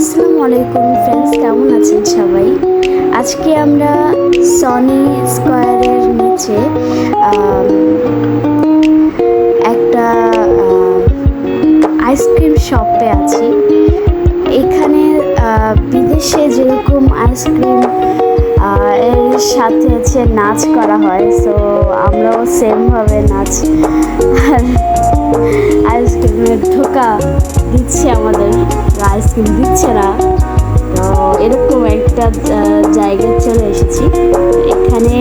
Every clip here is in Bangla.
আসসালামু আলাইকুম ফ্রেন্ডস, কেমন আছেন সবাই? আজকে আমরা সনি স্কয়ারের নিচে একটা আইসক্রিম শপে আছি। এখানে বিদেশে যেরকম আইসক্রিম এর সাথে হচ্ছে নাচ করা হয়, সো আমরাও সেমভাবে নাচ আর আইসক্রিমের ধোকা দিচ্ছে আমাদের, আইসক্রিম দিচ্ছে না। তো এরকম একটা জায়গায় চলে এসেছি। এখানে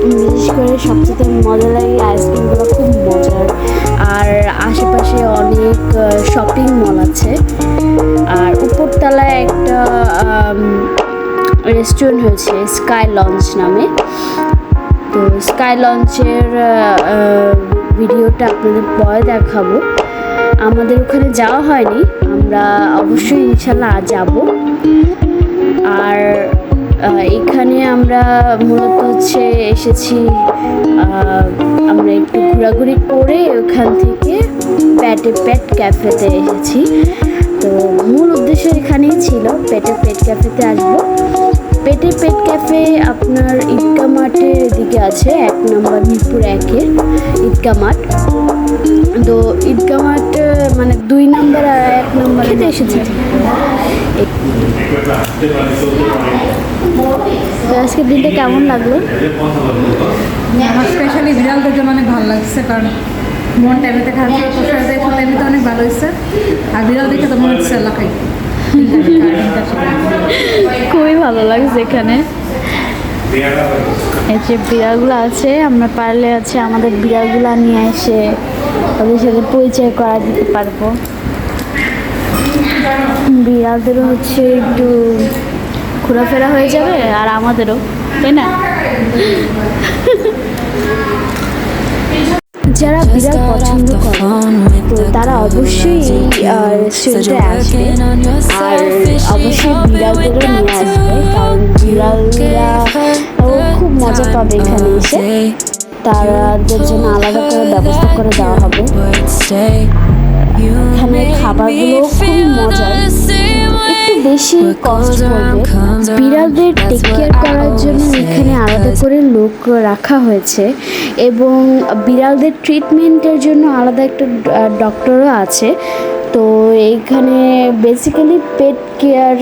বিশেষ করে সবচেয়ে মজা লাগে, আইসক্রিমগুলো খুব মজার। আর আশেপাশে অনেক শপিং মল আছে, আর উপরতলায় একটা রেস্টুরেন্ট হয়েছে স্কাই লঞ্চ নামে। তো স্কাই লঞ্চের ভিডিওটা আপনাদের পরে দেখাবো। আমাদের ওখানে যাওয়া হয়নি, আমরা অবশ্যই ইনশাল্লাহ যাব। আর এখানে আমরা মূলত হচ্ছে এসেছি, আমরা একটু ঘোরাঘুরি করে ওখান থেকে পেট ক্যাফেতে এসেছি। তো মূল উদ্দেশ্য এখানেই ছিল পেট ক্যাফেতে আসবো। পেট ক্যাফে আপনার ঈদগাহ মাঠের এদিকে আছে, 1 নম্বর মিরপুর 1-এর ঈদগাহ মাঠ। তো ঈদগাহ মাঠ মানে 2 নম্বর আর 1 নম্বরে এসেছে। আজকের দিনটা কেমন লাগলো? আমার স্পেশালি বিড়াল দেখে অনেক ভালো লাগছে, কারণ মন টাইমেতে খারাপ টাইমেতে অনেক ভালো হয়েছে। আর বিড়াল দেখে তো মনে হচ্ছে এলাকায় খুবই ভালো লাগছে। এখানে এই যে বিড়ালগুলো আছে, আমরা পারলে আছে আমাদের বিড়ালগুলো নিয়ে এসে ওদের সাথে পরিচয় করা দিতে পারবো। বিড়ালদেরও হচ্ছে একটু ঘোরাফেরা হয়ে যাবে, আর আমাদেরও, তাই না? যারা বিড়াল পছন্দ করে তো তারা অবশ্যই এই রেস্টুরেন্টে আসবে, আর অবশ্যই বিড়ালদেরও নিয়ে আসবে, কারণ বিড়ালরা খুব মজা পাবে এখানে এসে। তাদের জন্য আলাদা করে ব্যবস্থা করে দেওয়া হবে। এখানে খাবারগুলো খুব মজার, একটু বেশি কষ্ট পড়বে। বিড়ালদের টেক কেয়ার করার জন্য এখানে আলাদা করে লোক রাখা হয়েছে, এবং বিড়ালদের ট্রিটমেন্টের জন্য আলাদা একটা ডক্টরও আছে। তো এইখানে বেসিক্যালি পেট কেয়ার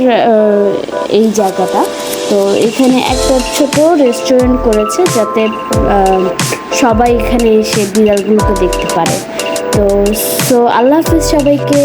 এই জায়গাটা। তো এখানে একটা ছোট রেস্টুরেন্ট করেছে যাতে সবাই এখানে এসে বিড়ালগুলোকে দেখতে পারে। তো আল্লাহ হাফিজ সবাইকে।